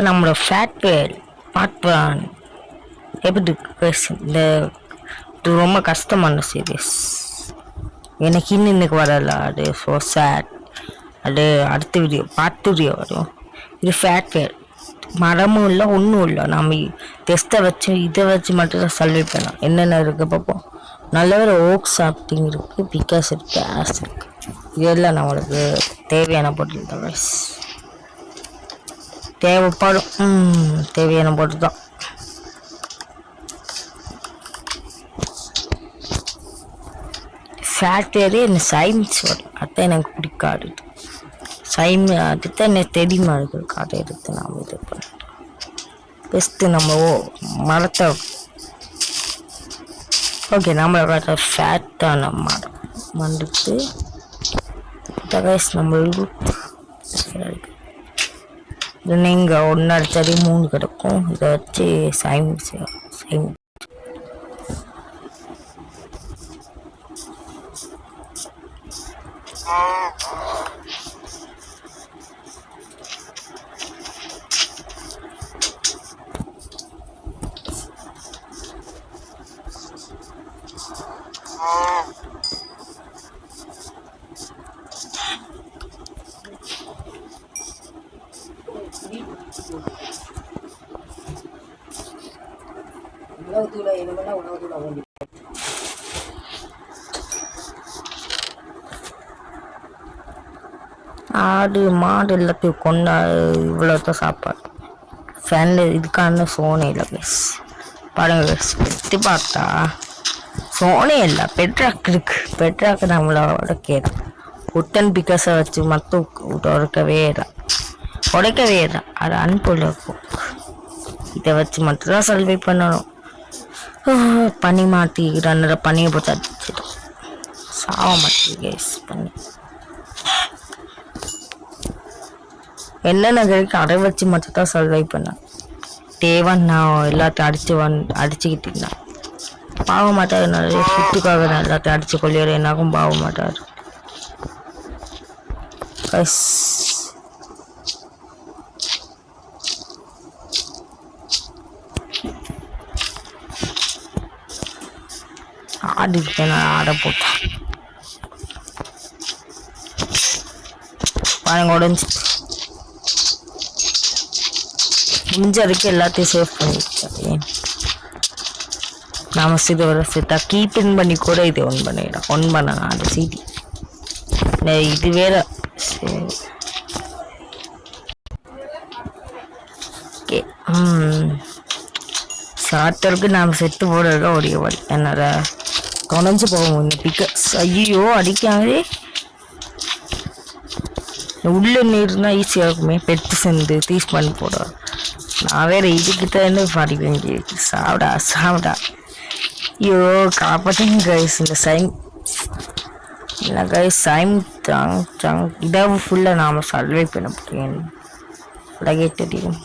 இதான் நம்மளோட ஃபேட்வேல் பார்ட் 1. எப்படி இந்த இது ரொம்ப கஷ்டமான சீரியஸ். எனக்கு இன்னைக்கு வரல. அது ஸோ சேட். அது அடுத்த வீடியோ பார்ட் 3 வரும். இது ஃபேட்வேல். மரமும் இல்லை ஒன்றும் இல்லை. நம்ம டெஸ்ட்டை வச்சு இதை வச்சு மட்டும் தான் சல்வே பண்ணலாம். என்னென்ன இருக்குது பார்ப்போம். நல்ல ஒரு ஓக் சாப்பிட்டிங் இருக்குது, பிகாஸ் இருக்குது, ஆஸ் இருக்குது. இதெல்லாம் நம்மளுக்கு தேவையான பொருள் தான் கைஸ். தேவையான பொருள் தான். ஃபேக்டரி என்ன சயின்ஸ் வரும், அதுதான் எனக்கு பிடிக்காது. அதுதான் எனக்கு தெரியுமா இருக்கு. அதை எடுத்து நாம் இது பண்ண பெஸ்ட்டு நம்ம மரத்தை. ஓகே, நம்மளோட ஃபேட்டான மரம் வந்துட்டு கைஸ் நம்மளுக்கு நீங்கள் ஒன்று அடிச்சாடி 3 கிடக்கும். இதை வச்சு சயின்ஸ் ஆடு மாடு எல்லாத்தையும் கொண்டா இவ்வளோதான் சாப்பாடு. ஃபேனில் இதுக்கான சோனே இல்லை ப்ளீஸ். பாருங்க சுற்றி பார்த்தா சோனே இல்லை, பெட்ராக் இருக்கு. பெட்ராக்கு நம்மளோட கேட்கும் உட்டன் பிகாஸை வச்சு மட்டும் உடைக்கவே இல்லை. அது அன்புள்ள இருக்கும். இதை வச்சு மட்டும்தான் சல்வை பண்ணணும். பனி மாட்டி 2 பனியை போட்டு அடிச்சிடும். சாவ மாட்டேங்குது கேஸ் பண்ணி. என்னென்ன கிடைக்கு அதை வச்சு மட்டும் தான் சர்வை பண்ணேன். தேவன் நான் எல்லாத்தையும் அடிச்சுக்கிட்டீங்கன்னா பாவ மாட்டாரு. நிறைய ஃபுட்டுக்காக நான் எல்லாத்தையும் அடிச்சு கொள்ளிடுற என்னாகும் பாவ மாட்டார். ஆடு இருக்கேன், நான் ஆடை போட்டேன். பாருங்க உடஞ்சி முடிஞ்ச வரைக்கும் எல்லாத்தையும் சேவ் பண்ணிட்டேன். நாம இது ஒரு செட்டா கீப்பின் பண்ணி கூட இது ஒன் பண்ணலாம். அந்த சிடி இது வேற. ஓகே, சாத்தருக்கு நாம் செத்து போடுறத ஒரே வழி. என்னால தொலைஞ்சு போவோம். பிகாஸ் ஐயோ அடிக்காங்களே. உள்ள நீர்னா ஈஸியாக இருக்குமே. பெட்டு சேர்ந்து தீஸ் பண்ணி போடுவார். நான் வேற இதுக்கிட்ட பாடி வேண்டி சாப்பிடா. ஐயோ காப்பாற்றுங்க கைஸ். இந்த இல்லை கைஸ் இதை ஃபுல்லாக நாம் சர்வை பண்ண முடியும். உலகே தெரியும்.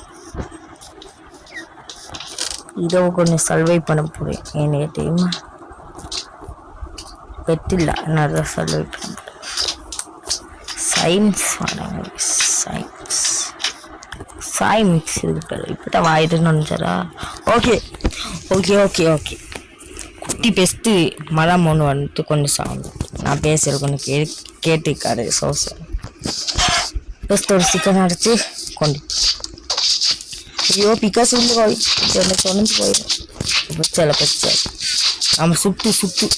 இதை கொஞ்சம் சர்வை பண்ண முடியும். எனக்கு தெரியுமா பெட்டில்ல நிறைய சர்வை பண்ண முடியும். சயின்ஸ் இருக்கு. இப்போதான் வாயிடுன்னு வந்துச்சரா. ஓகே. குட்டி பெஸ்ட்டு மரம் ஒன்று வந்துட்டு கொஞ்சம் சவுண்ட் நான் பேசுகிற கொஞ்சம் கேட்டுக்காரு. பெஸ்ட் ஒரு சிக்கன் அடிச்சு கொண்டு. ஐயோ பிகாஸ் உள்ள போய் சொன்னது போயிடும். பச்சை நம்ம சுட்டு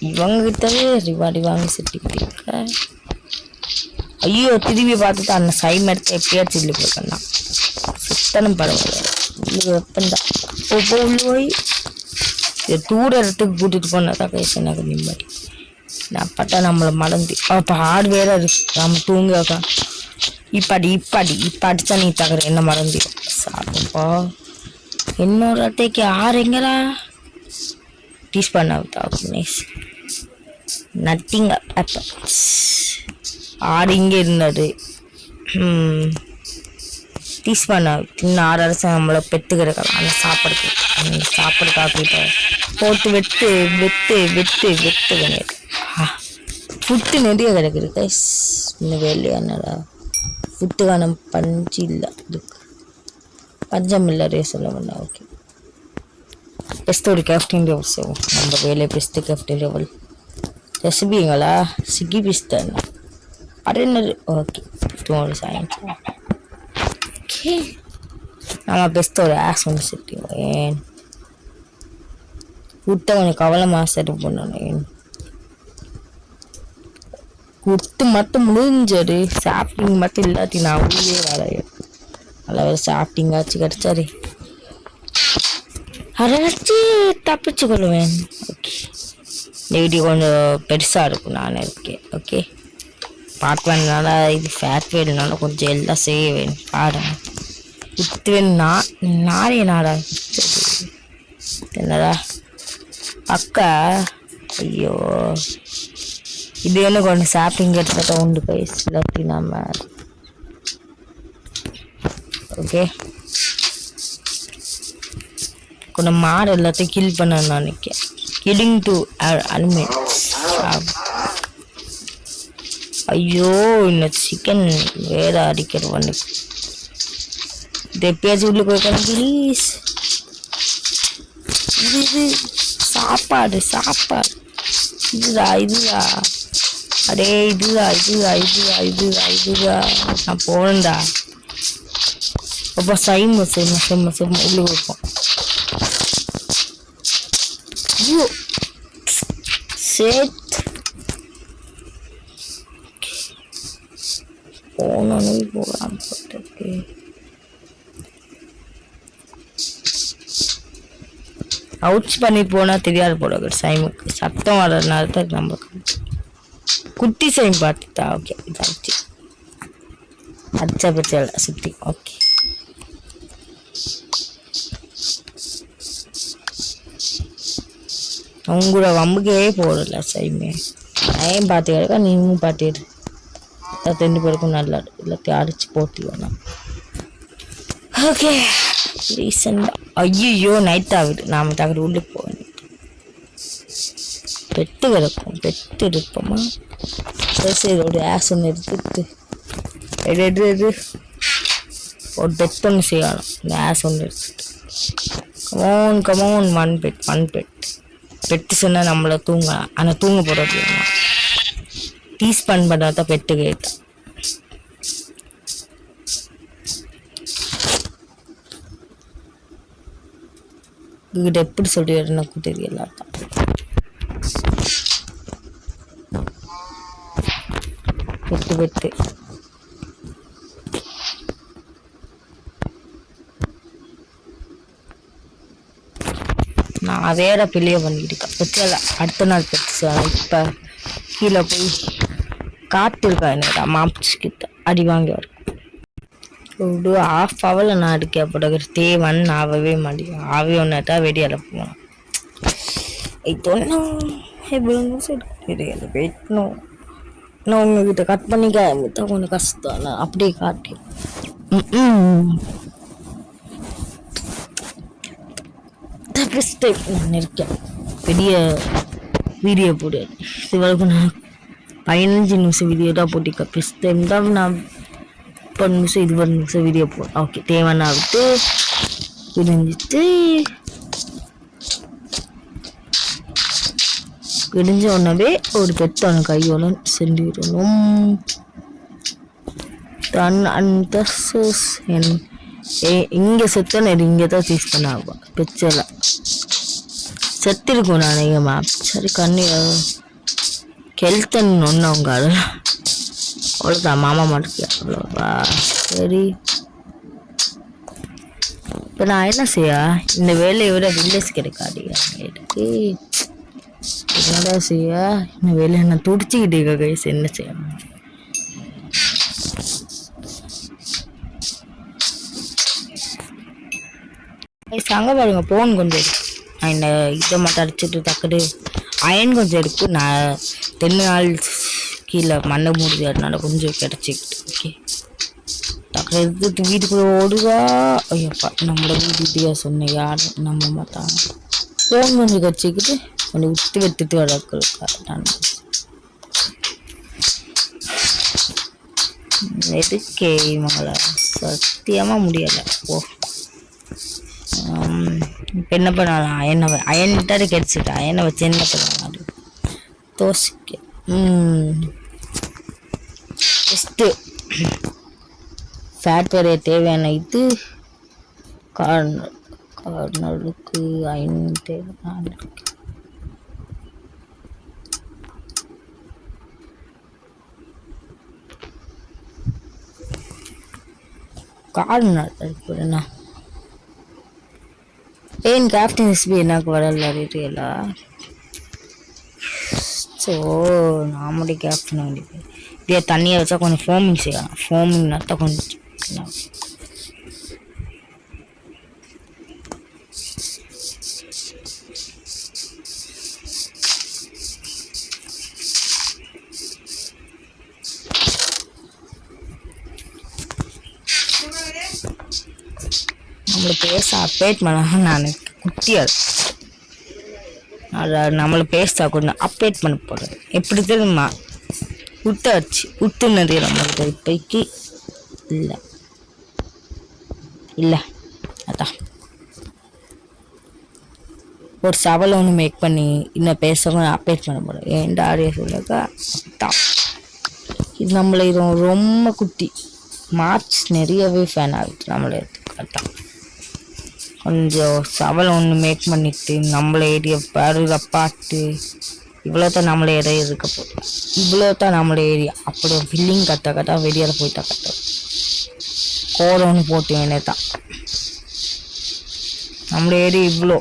இவங்க கிட்டவே ரிவார்டு வாங்கி சுட்டிக்கிட்டு இருக்க. ஐயோ திரும்பி பார்த்துட்டு அந்த சைம் எடுத்து எப்படியாச்சும் சொல்லி போட்டேன்னா சுத்தனும் பரவாயில்ல. உள்ளுக்கு வெப்பந்தான் உள்ள போய் தூர இடத்துக்கு கூட்டிட்டு போனாதான் கைஸ் எனக்கு நிம்மதி. நான் பார்த்தா நம்மளை மறந்து அப்போ ஆடு வேற இருக்கு. நம்ம தூங்க இப்ப அடிச்சா நீ தகர என்ன மறந்துடும். சாப்பிடுப்பா இன்னொரு அட்டைக்கு ஆறு எங்களா டீஸ் பண்ண நத்திங். ஆடு இங்கே இருந்தது. டீஸ் பண்ண இன்னும் 6 அரசு நம்மளை பெத்து கிடக்கலாம். அந்த சாப்பாடு காக்கிட்ட போட்டு வெட்டு கிடையாது. ஃபுட்டு நிறைய கிடைக்குது கைஸ். இன்னும் வேலையா என்னடா ஃபுட்டுக்கான பஞ்சு இல்லை இதுக்கு பஞ்சம் இல்லை ரேசன் பண்ண ஓகே பெஸ்ட் ஒரு கேஃப்டின் லெவல் செய்வோம் நம்ம வேலை பெஸ்ட்டு கேஃப்டின் லெவல் ரெசிபிங்களா ஸ்விக்கி பிஸ்தான் அரைநர் ஓகே ஒரு சயின்ஸ் ஓகே நம்ம பெஸ்ட் ஒரு ஆஸ் ஒன்று செட்டிங் ஏன் குட்டை கொஞ்சம் கவலமாக செட் பண்ணணும் குட்டு மட்டும் முடிஞ்சது சாப்பிட்டிங் மட்டும் இல்லாட்டி நான் உள்ளே வரைய நல்லா ஒரு சாப்பிட்டிங்காச்சு கிடச்சாரு அதை வச்சு தப்பிச்சு கொள்ளுவேன் ஓகே இந்த வீடியோ கொஞ்சம் பெருசாக இருக்கும் நான் இருக்கேன் ஓகே பார்க்கலாம்னால இது ஃபேட் வேணுனால கொஞ்சம் எல்லாம் செய்ய வேணும் பாருங்க குத்துவேன் நானே நாடா என்னடா அக்கா ஐயோ இது ஒன்று கொஞ்சம் ஷாப்பிங் எடுத்துகிட்ட உண்டு கைஸ் இல்லாட்டி நம்ம ஓகே கொஞ்சம் மாடு எல்லாத்தையும் கில் பண்ணணும்னு நினைக்கிறேன் கில்லிங் டு அனிமேல்ஸ் ஐயோ இன்னும் சிக்கன் வேற அடிக்கிற ஒன்று இது எப்பயாச்சும் உள்ள போய்க்கணும் ப்ளீஸ் இது சாப்பாடு இதுதா அடே இதுதா நான் போனேன்டா அப்போ செம்ம உள்ள வைப்போம் ஐயோ சேட் போனோன்னு போகலாம் போட்டு அவுட்ஸ் பண்ணி போனால் தெரியாது போட சைமுக்கு சத்தம் வர்றதுனால தான் நம்மளுக்கு குட்டி சைம் பார்த்துட்டா ஓகே இதாச்சு அச்சா பச்சை சுற்றி ஓகே உங்களோட வம்புக்கே போடல சைமே நான் பார்த்து கிடக்கா நீங்களும் பார்த்துடு ரெண்டு பேருக்கும் நல்லா எல்லாத்தையும் அடிச்சு போட்டியோண்ணா ஓகே ரீசெண்டாக ஐயோ நைட் ஆகுது நாம் தகடு உள்ளுக்கு போக பெட்டு கிடக்கும் பெட்டு இருப்போமா சரி இதோட ஆஸ் ஒன்று எடுத்துட்டு எடு ஒரு பெட் ஒன்று செய்யணும் இந்த ஆஸ் ஒன்று எடுத்துட்டு கமோன் ஒன் பெட் பெட்டு சொன்னால் நம்மளை தூங்கலாம் ஆனால் தூங்க போகிறது டீஸ் பண்ணுறதா பெட்டு கேட்டேன் இங்கிட்ட எப்படி சொல்லிடுறது எனக்கு தெரியல பெட்டு நான் வேற பிள்ளைய பண்ணிக்கிட்டு இருக்கேன் அடுத்த நாள் பெருசு இப்போ கீழே போய் காட்டு இருக்கா என்னடா மாப்பிச்சுக்கிட்ட அடி வாங்கி வரும் ஒரு ஹாஃப் ஹவரில் நான் அடிக்கப்பட தேவன் ஆகவே மாட்டேன் ஆவே ஒன்றுட்டா வெடியால் போகலாம் இதொன்னும் தெரியல வெட்டணும் நான் உங்ககிட்ட கட் பண்ணிக்க கொஞ்சம் கஷ்டம் நான் அப்படியே காட்டி ஃபஸ்ட் டைம் நான் இருக்கேன் பெரிய வீடியோ போடு இவளுக்கு நான் 15 நிமிஷம் வீடியோ தான் போட்டிருக்கேன் ஃபஸ்ட் டைம் தான் நான் 10 நிமிஷம் 20 நிமிஷம் வீடியோ போடுறேன் ஓகே தேவைன்னா விட்டு விடிஞ்சிட்டு விடிஞ்ச உடனே ஒரு பெட்டோன கையோட செஞ்சிடணும் அந்த இங்கே செத்தன இங்கே தான் சூஸ் பண்ண ஆகும் பிக்சரில் செத்திருக்கும் நான் அதிகமாக சரி கண்ணி கெல்த்தன் ஒன்று அவங்க அதெல்லாம் அவ்வளோதான் மாமா மாட்டுக்கு அவ்வளோவா சரி இப்போ நான் என்ன செய்ய இந்த வேலையை விட வில்லேஜ் கிடைக்காது எனக்கு என்னடா செய்ய இந்த வேலையை நான் துடிச்சிக்கிட்டே கைஸ் என்ன செய்யணும் அங்கே பாருங்க போன் கொஞ்சம் இருக்கு நான் இந்த இதை மட்டும் அடிச்சுட்டு டக்குடு அயன் கொஞ்சம் இருக்கு நான் 10 நாள் கீழே மண்ணை மூடுது அதனால கொஞ்சம் கிடச்சிக்கிட்டு ஓகே டக்குனு எடுத்துட்டு வீட்டுக்குள்ளே ஓடுவா ஐயோப்பா நம்மளோட வீட்டுக்கிட்டே சொன்ன யார் நம்ம மாட்டாங்க போன் கொஞ்சம் கடிச்சிக்கிட்டு கொஞ்சம் விட்டு வளர்க்க எதுக்கே இவங்கள சத்தியமாக முடியலை. ஓ இப்போ என்ன பண்ணலாம்? அயன்கிட்ட கிடைச்சிட்டு அயனை வச்சு என்ன பண்ணலாம்? தோசிக்க ஃபஸ்ட்டு ஃபேட் வரைய தேவையான இது கார்னருக்கு அயன் தேவையான கார்னர் இருக்குதுண்ணா. ஏன் கிராஃப்டிங் ரெசிபி எனக்கு வரல டீட்டெயிலா? ஸோ நாமளே கிராஃப்ட் பண்ண வேண்டியது. இதே தண்ணியை வச்சா கொஞ்சம் ஃபோமிங் செய்யலாம். ஃபோமிங் நட்டால் கொஞ்சம் நம்மளை பேச அப்டேட் பண்ண நான் குட்டியாது அதை நம்மளை பேசா கொஞ்சம் அப்டேட் பண்ண போகிறேன். எப்படி தெரியுமா? உத்துனது நம்மளுக்கு இப்போக்கி இல்லை அதான் ஒரு சவலை ஒன்று மேக் பண்ணி இன்னும் பேசவும் அப்டேட் பண்ண போகிறேன். ஏன்டா ஆடியோ சொல்லக்கா தான் இது நம்மளை இது ரொம்ப குட்டி மார்ச் நிறையவே ஃபேன் ஆகுது நம்மளை தான். கொஞ்சம் சவலை ஒன்று மேக் பண்ணிட்டு நம்மளை ஏரியா பாட்டு இவ்வளோ தான் நம்மளை ஏரியா இருக்க போகுது. இவ்வளோ தான் நம்மளை ஏரியா. அப்படி பில்லிங் கட்ட வெளியில் போயிட்டா கட்ட கோடை ஒன்று போட்டு வேணே தான் நம்மளை ஏரியா இவ்வளோ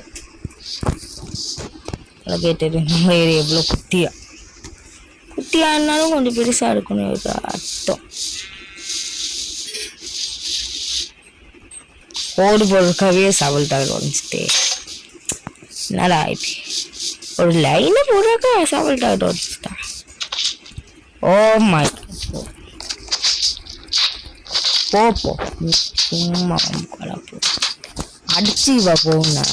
கேட்டது. நம்மளை ஏரியா இவ்வளோ குட்டியாக இருந்தாலும் கொஞ்சம் பெருசாக இருக்கணும் அர்த்தம். ஓடு போடுறதுக்காகவே சவல் டாக்டர் உடஞ்சிட்டே என்னடா ஆயிட்டு ஒரு லைனை போடுறாக்கா சவல் டாக்டர் உடஞ்சிட்டா. ஓ மை போ சும்மா போ அடிச்சு இவா போகுண்ணா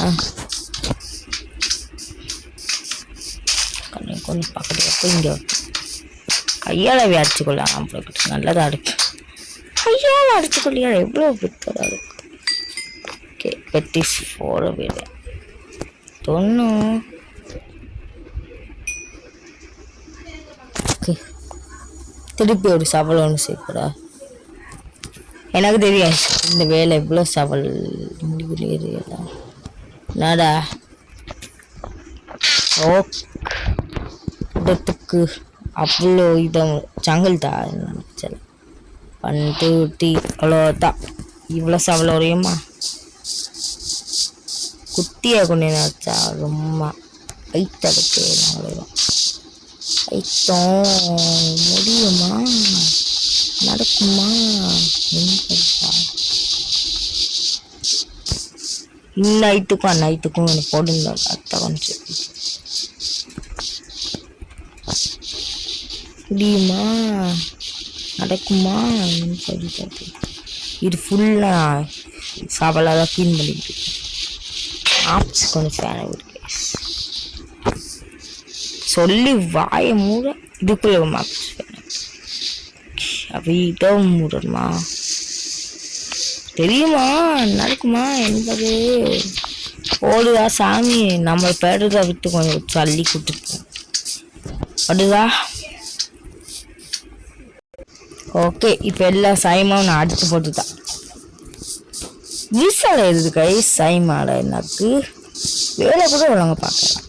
கொஞ்சம் பக்கத்துல போய் இங்கே கையால் அடிச்சுக்கொள்ளலாம். நம்மளுக்கு நல்லதாக இருக்கு. கையால் அடிச்சுக்கொள்ளியா எவ்வளோ பித்ததாக இருக்கு. ஓகே பெட்டிஸ் போகிற வீடு தொன்னும் ஓகே திருப்பி ஒரு சவல் ஒன்று சேர்க்கூடா. எனக்கு தெரியும் இந்த வேலை எவ்வளோ சவல் முடியலாம் என்னடா. ஓ இடத்துக்கு அவ்வளோ இடம் ஜங்கல் தான் நினச்சல 1 2 3 அவ்வளோதான். இவ்வளோ சவல் வரையுமா குட்டியாக கொண்டு வச்சா ரொம்ப ஐத்தடுக்கு நம்மளும் ஐத்தம் முடியுமா நடக்குமா? இன்னைட்டுக்கும் அந்நைட்டுக்கும் எனக்கு போடுங்க அத்தை கொஞ்சம் முடியுமா நடக்குமா சொல்லிட்டு இது ஃபுல்லாக சவலாக தான் க்ளீன் பண்ணிக்கிட்டு ஆப்ஸ் கொஞ்சம் ஃபேனாக இருக்கு சொல்லி வாய மூட இதுக்குள்ள ஆப்ஸ் வீட்டும் மூடணுமா தெரியுமா நடக்குமா என்பது ஓடுதா சாமி நம்ம பேடுதா விட்டு கொஞ்சம் தள்ளி கொடுத்துருப்போம் அடுதா. ஓகே இப்போ எல்லா சாயமாவும் நான் அடித்து போட்டு தான் வீசால எழுது கை சாயமால எனக்கு வேலை கூட ஒழுங்க பார்க்கலாம்.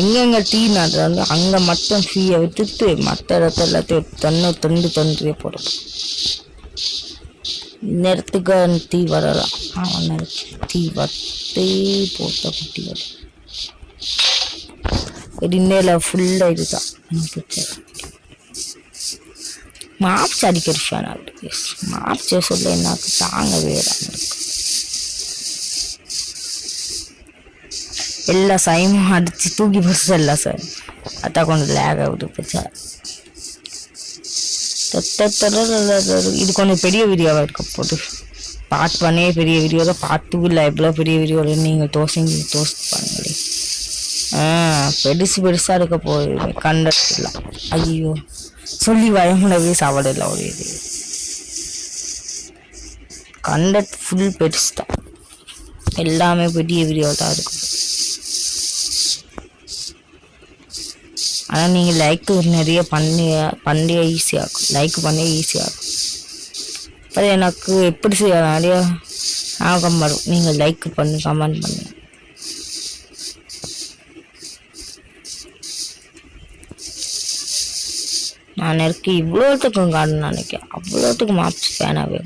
எங்கெங்க டீ நடுறாங்க அங்கே மட்டும் ஃபீயை விட்டுட்டு மற்ற இடத்த எல்லாத்தையும் தொண்டு போடணும். நேரத்துக்கு டீ வரலாம் அவன் டீ வத்தே போட்ட குட்டி வரும் இன்னையில ஃபுல்லாக இதுதான் மாப்ஸ் அடிக்கிற ஃபேன் ஆகுது. மாப்ஸ் சொல்ல எனக்கு தாங்க வேற எல்லா சைமும் அடிச்சு தூக்கி போச்சு எல்லாம் சார் அதான் கொஞ்சம் லேக் ஆகுது போச்சா. இது கொஞ்சம் பெரிய வீடியோவாக இருக்க போது பார்ட் 1 பெரிய வீடியோ தான் பார்ட் 2 இல்லை எவ்வளோ பெரிய வீடியோ நீங்கள் தோசை பண்ணுங்களே பெருசு பெருசா இருக்க போகுது கண்டெல்லாம். ஐயோ சொல்லி பயமுடவே சாப்பிடல ஒரு இது கண்டட் ஃபுல் பெருசு தான். எல்லாமே பெரிய வீடியோ தான் இருக்கும். ஆனால் நீங்கள் லைக் நிறைய பண்ணி ஈஸியாகும். லைக் பண்ணி ஈஸியாகும். அது எனக்கு எப்படி செய்ய நிறைய ஞாபகம் வரும். நீங்கள் லைக் பண்ணி கமெண்ட் பண்ணு. நான் எனக்கு இவ்வளோத்துக்கும் காரணம் நினைக்கிறேன். அவ்வளோத்துக்கு மாப்ஸ் ஃபேனாகவே.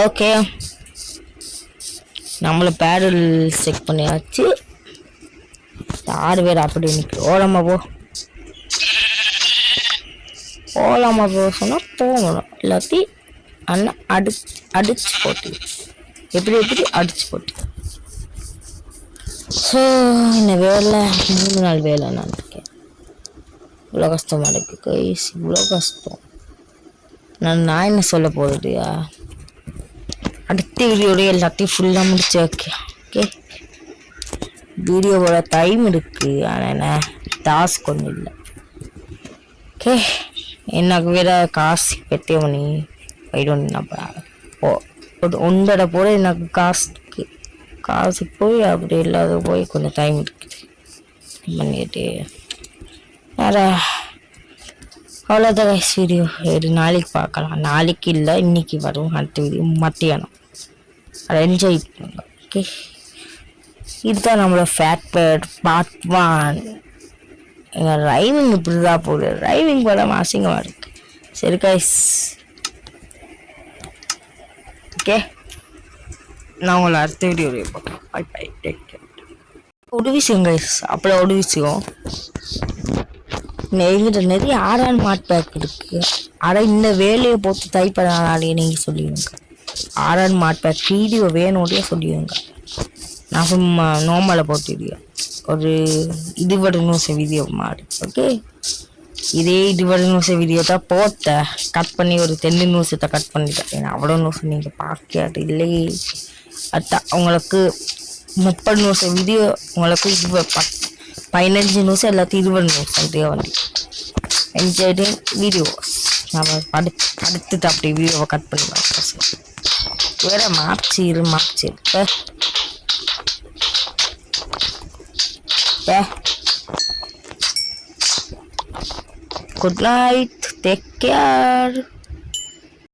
ஓகே நம்மளை பேரல் செக் பண்ணியாச்சு. 6 பேர் அப்படி நிற்கும். ஓலாமா போ சொன்னால் போகணும். எல்லாத்தையும் அண்ணா அடிச்சு போட்டு எப்படி அடிச்சு போட்டு. ஸோ இந்த வேலை 3 நாள் வேலை நான் இருக்கேன். இவ்வளோ கஷ்டமாக இருக்கு கைஸ். இவ்வளோ கஷ்டம். நான் என்ன சொல்ல போகுதுயா, அடுத்த வீடியோட எல்லாத்தையும் ஃபுல்லாக முடிச்சு ஓகே. வீடியோவோட டைம் இருக்குது. ஆனால் என்ன டாஸ்க் ஒன்றும் இல்லை. ஓகே எனக்கு வேற காசு பெற்றே பண்ணி போயிடும்னா ஒன்றரை போல எனக்கு காசு போய் அப்படி இல்லாத போய் கொஞ்சம் டைம் இருக்குது பண்ணிட்டு வேறு அவ்வளோதான் கைஸ். வீடியோ நாளைக்கு பார்க்கலாம். நாளைக்கு இல்லை இன்னைக்கு வரும் அடுத்த வீடியோ மத்தியானம். அதை என்ஜாய் பண்ணுங்க. ஓகே இதுதான் நம்மளோட ஃபேக்ட் பார்ட் 1. எங்கள் ரைவிங் இப்படி தான் போகுது. ரைவிங் போல அசிங்கமாக இருக்கு. சரி கைஸ் ஓகே நான் உங்களை அடுத்த வீடியோ பார்க்கலாம். Bye bye take care. ஒரு விஷயம் கைஸ், அப்படி ஒரு விஷயம் எங்கிட்ட நிறைய ஆரான் மாட் பேக் இருக்கு. ஆனால் இந்த வேலையை போட்டு தைப்பதாலே நீங்கள் சொல்லிடுங்க. ஆரான் மாட் பேக் வீடியோ வேணுடைய சொல்லிடுங்க. நான் சும்மா நார்மலாக போட்டுடுவேன். ஒரு 20 நிமிஷம் வீடியோ மாடு. ஓகே இதே 20 நிமிஷம் வீடியோ தான் போட்டேன். கட் பண்ணி ஒரு 10 நிமிஷத்தை கட் பண்ணிட்டேன். ஏன்னா அவ்வளோ நிமிஷம் நீங்கள் பார்க்காது இல்லையே. அதான் உங்களுக்கு 30 நிமிஷம் வீடியோ உங்களுக்கு 15 நிமிஷம் எல்லாத்தையும் 20 நிமிஷம் தேவை என்ஜாய்டிங் வீடியோஸ். நம்ம அடுத்துட்டு அப்படி வீடியோவை கட் பண்ணி வேற மாப்சீர் குட் நைட், டேக் கேர்.